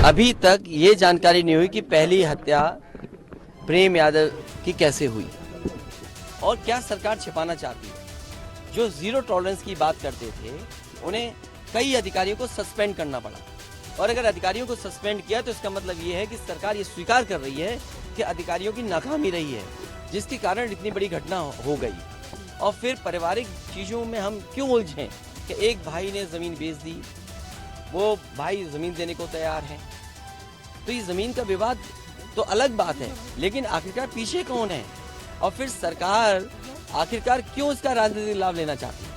अभी तक ये जानकारी नहीं हुई कि पहली हत्या प्रेम यादव की कैसे हुई और क्या सरकार छिपाना चाहती है। जो जीरो टॉलरेंस की बात करते थे उन्हें कई अधिकारियों को सस्पेंड करना पड़ा और अगर अधिकारियों को सस्पेंड किया तो इसका मतलब ये है कि सरकार ये स्वीकार कर रही है कि अधिकारियों की नाकामी रही है जिसके कारण इतनी बड़ी घटना हो गई। और फिर पारिवारिक चीज़ों में हम क्यों उलझें कि एक भाई ने ज़मीन बेच दी, वो भाई ज़मीन देने को तैयार है, तो ये ज़मीन का विवाद तो अलग बात है, लेकिन आखिरकार पीछे कौन है और फिर सरकार आखिरकार क्यों इसका राजनीतिक लाभ लेना चाहती है,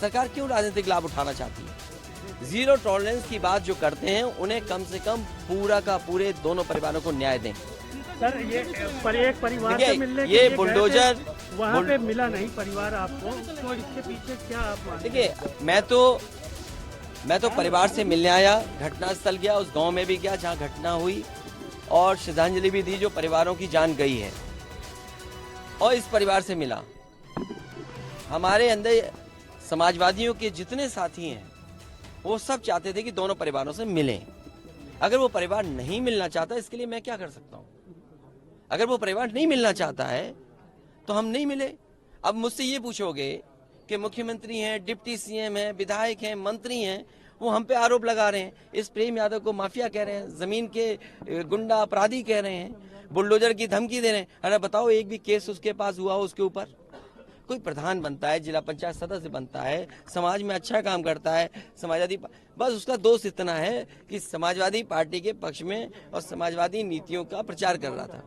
सरकार क्यों राजनीतिक लाभ उठाना चाहती है। जीरो टॉलरेंस की बात जो करते हैं उन्हें कम से कम पूरा का पूरे दोनों परिवारों को न्याय दें। सर ये एक परिवार से मिलने ये बुलडोजर वहाँ पे मिला नहीं परिवार आपको, तो इसके पीछे क्या आप मानते हैं? देखिए मैं तो परिवार से मिलने आया, घटनास्थल गया, उस गांव में भी गया जहां घटना हुई और श्रद्धांजलि भी दी जो परिवारों की जान गई है और इस परिवार से मिला। हमारे अंदर समाजवादियों के जितने साथी हैं वो सब चाहते थे कि दोनों परिवारों से मिलें। अगर वो परिवार नहीं मिलना चाहता इसके लिए मैं क्या कर सकता हूँ। अगर वो परिवार नहीं मिलना चाहता है तो हम नहीं मिले। अब मुझसे ये पूछोगे कि मुख्यमंत्री हैं, डिप्टी सीएम हैं, विधायक हैं, मंत्री हैं, वो हम पे आरोप लगा रहे हैं, इस प्रेम यादव को माफिया कह रहे हैं, जमीन के गुंडा अपराधी कह रहे हैं, बुलडोजर की धमकी दे रहे हैं। अरे बताओ एक भी केस उसके पास हुआ उसके ऊपर? कोई प्रधान बनता है, जिला पंचायत सदस्य बनता है, समाज में अच्छा काम करता है, समाजवादी, बस उसका दोष इतना है कि समाजवादी पार्टी के पक्ष में और समाजवादी नीतियों का प्रचार कर रहा था।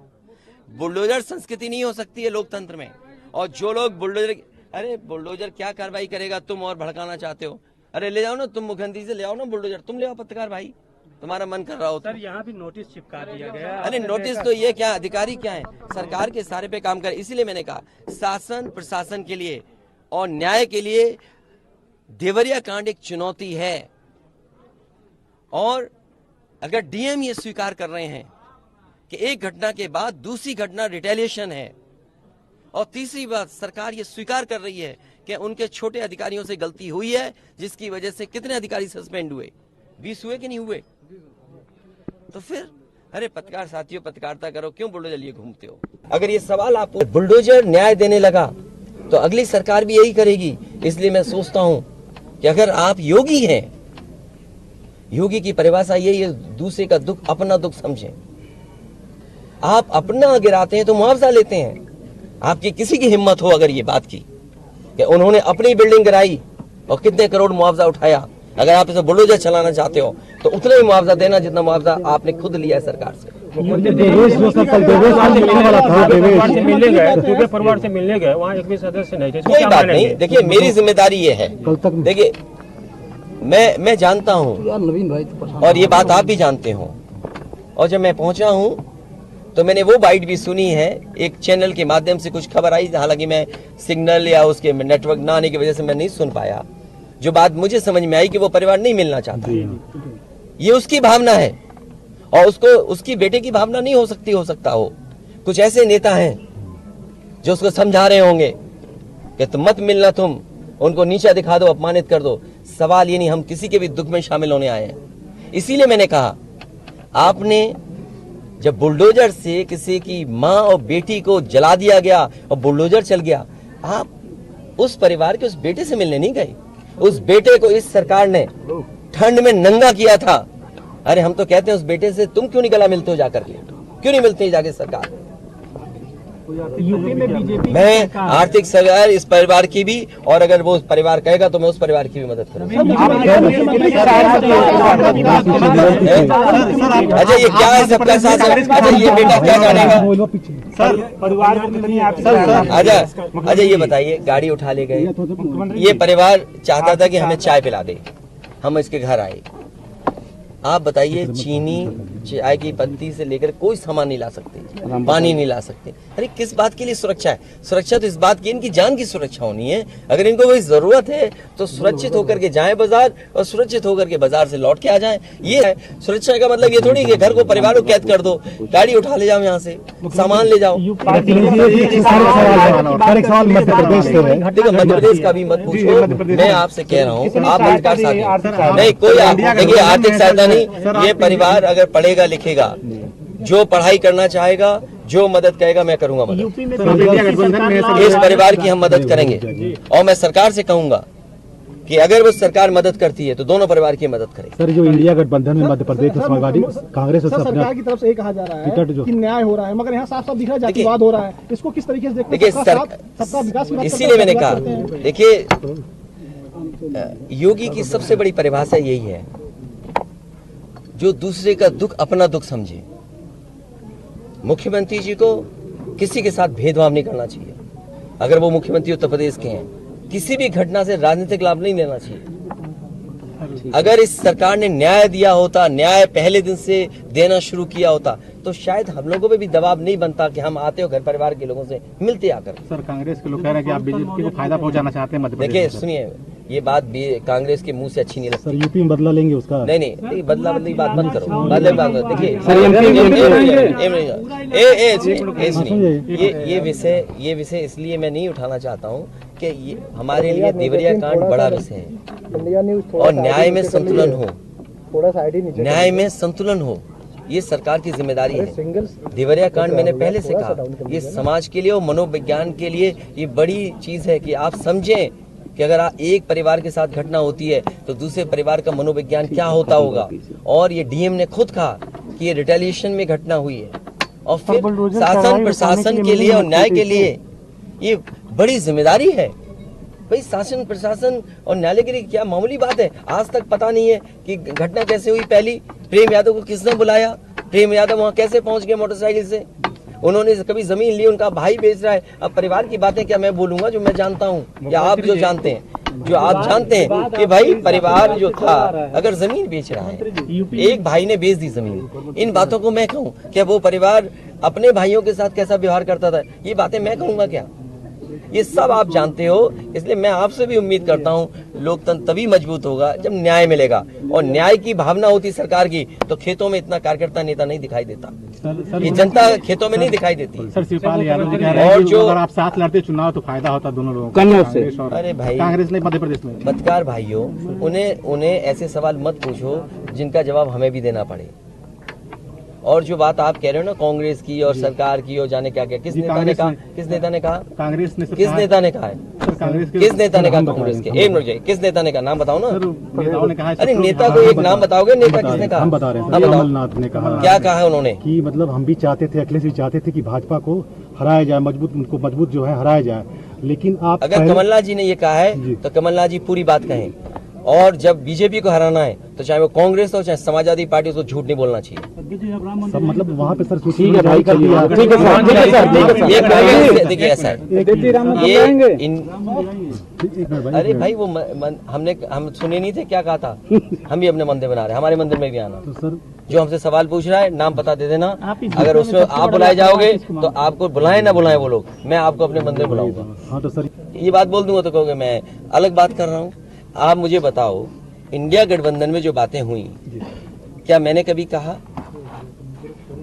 बुलडोजर संस्कृति नहीं हो सकती है लोकतंत्र में। और जो लोग बुलडोजर, अरे बुलडोजर क्या कार्रवाई करेगा, तुम और भड़काना चाहते हो, अरे ले जाओ ना, तुम मुख्यमंत्री से ले आओ ना बुलडोजर, तुम ले आओ पत्रकार भाई, तुम्हारा मन कर रहा हो। सर यहाँ भी नोटिस चिपका दिया गया। अरे नोटिस तो ये क्या, अधिकारी क्या है, सरकार के सारे पे काम कर। इसीलिए मैंने कहा शासन प्रशासन के लिए और न्याय के लिए देवरिया कांड एक चुनौती है। और अगर डीएम ये स्वीकार कर रहे हैं कि एक घटना के बाद दूसरी घटना रिटेलिएशन है और तीसरी बात सरकार ये स्वीकार कर रही है कि उनके छोटे अधिकारियों से गलती हुई है जिसकी वजह से कितने अधिकारी सस्पेंड हुए, 20 हुए कि नहीं हुए, तो फिर अरे पत्रकार साथियों पत्रकारिता करो, क्यों बुलडोजर लिए घूमते हो। अगर ये सवाल आप बुलडोजर न्याय देने लगा तो अगली सरकार भी यही करेगी। इसलिए मैं सोचता हूं कि अगर आप योगी हैं, योगी की परिभाषा यही है, दूसरे का दुख अपना दुख समझें। आप अपना गिराते हैं तो मुआवजा लेते हैं। आपकी किसी की हिम्मत हो अगर ये बात की कि उन्होंने अपनी बिल्डिंग गिराई और कितने करोड़ मुआवजा उठाया, अगर आप इसे बुलडोजर चलाना चाहते हो तो उतना ही मुआवजा देना जितना मुआवजा आपने खुद लिया है सरकार से। परिवार से मिलने गए, वहाँ एक भी सदस्य नहीं थे। कोई बात नहीं, देखिए मेरी जिम्मेदारी ये है, देखिए मैं जानता हूँ और ये बात आप भी जानते हो। और जब मैं पहुंचा हूँ तो मैंने वो बाइट भी सुनी है, एक चैनल के माध्यम से कुछ खबर आई, हालांकि मैं सिग्नल या उसके नेटवर्क ना आने की वजह से मैं नहीं सुन पाया। जो बात मुझे समझ में आई कि वो परिवार नहीं मिलना चाहता, ये उसकी भावना है और उसको उसकी बेटे की भावना नहीं हो सकती, हो सकता हो कुछ ऐसे नेता हैं जो उसको समझा रहे होंगे कि तुम मत मिलना, तुम उनको नीचा दिखा दो, अपमानित कर दो। सवाल ये नहीं, हम किसी के भी दुख में शामिल होने आए हैं। इसीलिए मैंने कहा आपने जब बुलडोजर से किसी की माँ और बेटी को जला दिया गया और बुलडोजर चल गया, आप उस परिवार के उस बेटे से मिलने नहीं गए। उस बेटे को इस सरकार ने ठंड में नंगा किया था। अरे हम तो कहते हैं उस बेटे से तुम क्यों नहीं गला मिलते हो जाकर के, क्यों नहीं मिलते जाके सरकार। यूपी में बीजेपी मैं आर्थिक सहयोग इस परिवार की भी, और अगर वो परिवार कहेगा तो मैं उस परिवार की भी मदद करूंगा। अच्छा ये क्या है सबका साथ, अच्छा ये बेटा क्या जानेगा सर, परिवार अच्छा ये बताइए, गाड़ी उठा ले गए, ये परिवार चाहता था कि हमें चाय पिला दे, हम इसके घर आए। आप बताइए चीनी चाय की पत्ती से लेकर कोई सामान नहीं ला सकते, पानी नहीं ला सकते। अरे किस बात के लिए सुरक्षा है? सुरक्षा तो इस बात की इनकी जान की सुरक्षा होनी है। अगर इनको कोई जरूरत है तो सुरक्षित होकर के जाएं बाजार और सुरक्षित होकर के बाजार से लौट के आ जाएं। ये है सुरक्षा का मतलब। ये थोड़ी कि घर को परिवार को कैद कर दो, गाड़ी उठा ले जाओ, यहाँ से सामान ले जाओ। देखो मध्य प्रदेश का भी मत पूछो, मैं आपसे कह रहा हूँ, आप नहीं कोई देखिए आर्थिक सहायता नहीं नहीं, ये परिवार अगर पढ़ेगा लिखेगा, जो पढ़ाई करना चाहेगा, जो मदद करेगा, मैं करूंगा मदद। यूपी में इस परिवार की हम मदद करेंगे और मैं सरकार से कहूंगा कि अगर वो सरकार मदद करती है तो दोनों परिवार की मदद करें। सर, जो इंडिया गठबंधन में मध्य प्रदेश समाजवादी कांग्रेस और सरकार की तरफ से ये कहा जा रहा है कि न्याय हो रहा है, मगर यहाँ साफ साफ दिख रहा है जातिवाद हो रहा है। इसको किस तरीके से देखते हैं? देखिए सबका विकास की बात इसीलिए मैंने कहा, देखिए योगी की सबसे बड़ी परिभाषा यही है, जो दूसरे का दुख अपना दुख समझे। मुख्यमंत्री जी को किसी के साथ भेदभाव नहीं करना चाहिए। अगर वो मुख्यमंत्री उत्तर प्रदेश के हैं, किसी भी घटना से राजनीतिक लाभ नहीं लेना चाहिए। अगर इस सरकार ने न्याय दिया होता, न्याय पहले दिन से देना शुरू किया होता, तो शायद हम लोगों पे भी दबाव नहीं बनता कि हम आते हो घर परिवार के लोगों से मिलते आकर। सर, कांग्रेस के लोग कह रहे हैं कि आप बीजेपी को फायदा पहुंचाना चाहते हैं मध्य प्रदेश। देखिए सुनिए, ये बात भी कांग्रेस के मुंह से अच्छी नहीं लगती। सर, यूपी में बदला लेंगे उसका? नहीं, बदला बदली बात मत करो, बदले बात मत। देखिए ये विषय इसलिए मैं नहीं उठाना चाहता हूँ कि ये हमारे लिए देवरिया कांड बड़ा विषय है और न्याय में संतुलन हो, न्याय में संतुलन हो, ये सरकार की जिम्मेदारी है। देवरिया कांड मैंने पहले से कहा, ये समाज के लिए और मनोविज्ञान के लिए ये बड़ी चीज है कि आप समझें कि अगर एक परिवार के साथ घटना होती है तो दूसरे परिवार का मनोविज्ञान क्या होता होगा। और ये डीएम ने खुद कहा कि ये रिटेलिएशन में घटना हुई है और फिर शासन प्रशासन के लिए और न्याय के लिए ये बड़ी जिम्मेदारी है। भाई शासन प्रशासन और न्यायालय के लिए क्या मामूली बात है। आज तक पता नहीं है कि घटना कैसे हुई। पहली, प्रेम यादव को किसने बुलाया, प्रेम यादव वहां कैसे पहुंच गए मोटरसाइकिल से, उन्होंने कभी जमीन ली, उनका भाई बेच रहा है। अब परिवार की बातें क्या मैं बोलूंगा जो मैं जानता हूँ या आप जो जानते हैं, जो आप जानते हैं कि भाई परिवार जो था अगर जमीन बेच रहा है, एक भाई ने बेच दी जमीन, इन बातों को मैं कहूँ क्या वो परिवार अपने भाइयों के साथ कैसा व्यवहार करता था, ये बातें मैं कहूँगा क्या? ये सब आप जानते हो। इसलिए मैं आपसे भी उम्मीद करता हूँ लोकतंत्र तभी मजबूत होगा जब न्याय मिलेगा, और न्याय की भावना होती सरकार की तो खेतों में इतना कार्यकर्ता नेता नहीं दिखाई देता। ये जनता खेतों में नहीं दिखाई देती। सर, शिवपाल यादव जी कह रहे हैं कि अगर आप साथ लड़ते चुनाव तो फायदा होता दोनों लोगों को। अरे भाई, कांग्रेस ने मध्य प्रदेश में पत्रकार भाइयों, उन्हें ऐसे सवाल मत पूछो जिनका जवाब हमें भी देना पड़े। और जो बात आप कह रहे हो ना कांग्रेस की और सरकार की और जाने क्या क्या, किस नेता ने कहा? किस नेता ने कहा? कांग्रेस ने। किस नेता ने कहा है? किस नेता ने कहा कांग्रेस के? एक मिनट, किस नेता ने कहा? नाम बताओ ना। नेताओं ने कहा। अरे नेता को एक नाम बताओगे? नेता किसने कहा? हम बता रहे हैं। कमलनाथ ने कहा। क्या कहा है उन्होंने? कि मतलब हम भी चाहते थे, अखिलेश भी चाहते थे कि भाजपा को हराया जाए, उनको मजबूत जो है हराया जाए। लेकिन आप अगर कमलनाथ जी ने ये कहा है तो कमलनाथ जी पूरी बात कहें। और जब बीजेपी को हराना है तो चाहे वो कांग्रेस हो चाहे समाजवादी पार्टी, उसको झूठ नहीं बोलना चाहिए। सब मतलब वहाँ पे सर ठीक है भाई, कर दिया। ठीक है सर। देखिए ऐसा है, अरे भाई वो हम सुने नहीं थे क्या कहा था? हम भी अपने मंदिर बना रहे हैं, हमारे मंदिर में भी आना। तो सर जो हमसे सवाल पूछ रहा है नाम पता दे देना। अगर उसमें आप बुलाए जाओगे तो आपको बुलाए ना बुलाए वो लोग, मैं आपको अपने मंदिर बुलाऊंगा। हाँ तो सर ये बात बोल दूंगा तो कहोगे मैं अलग बात कर रहा हूँ। आप मुझे बताओ, इंडिया गठबंधन में जो बातें हुई, क्या मैंने कभी कहा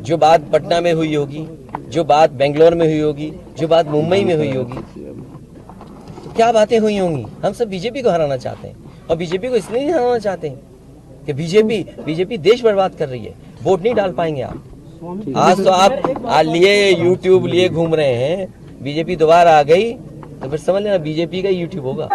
जो बात पटना में हुई होगी, जो बात बेंगलोर में हुई होगी, जो बात मुंबई में हुई होगी, क्या बातें हुई होंगी? हम सब बीजेपी को हराना चाहते हैं और बीजेपी को इसलिए नहीं हराना चाहते हैं कि बीजेपी देश बर्बाद कर रही है। वोट नहीं डाल पाएंगे आप। आज तो आप लिए यूट्यूब लिए घूम रहे हैं, बीजेपी दोबारा आ गई तो फिर समझ लेना बीजेपी का यूट्यूब होगा।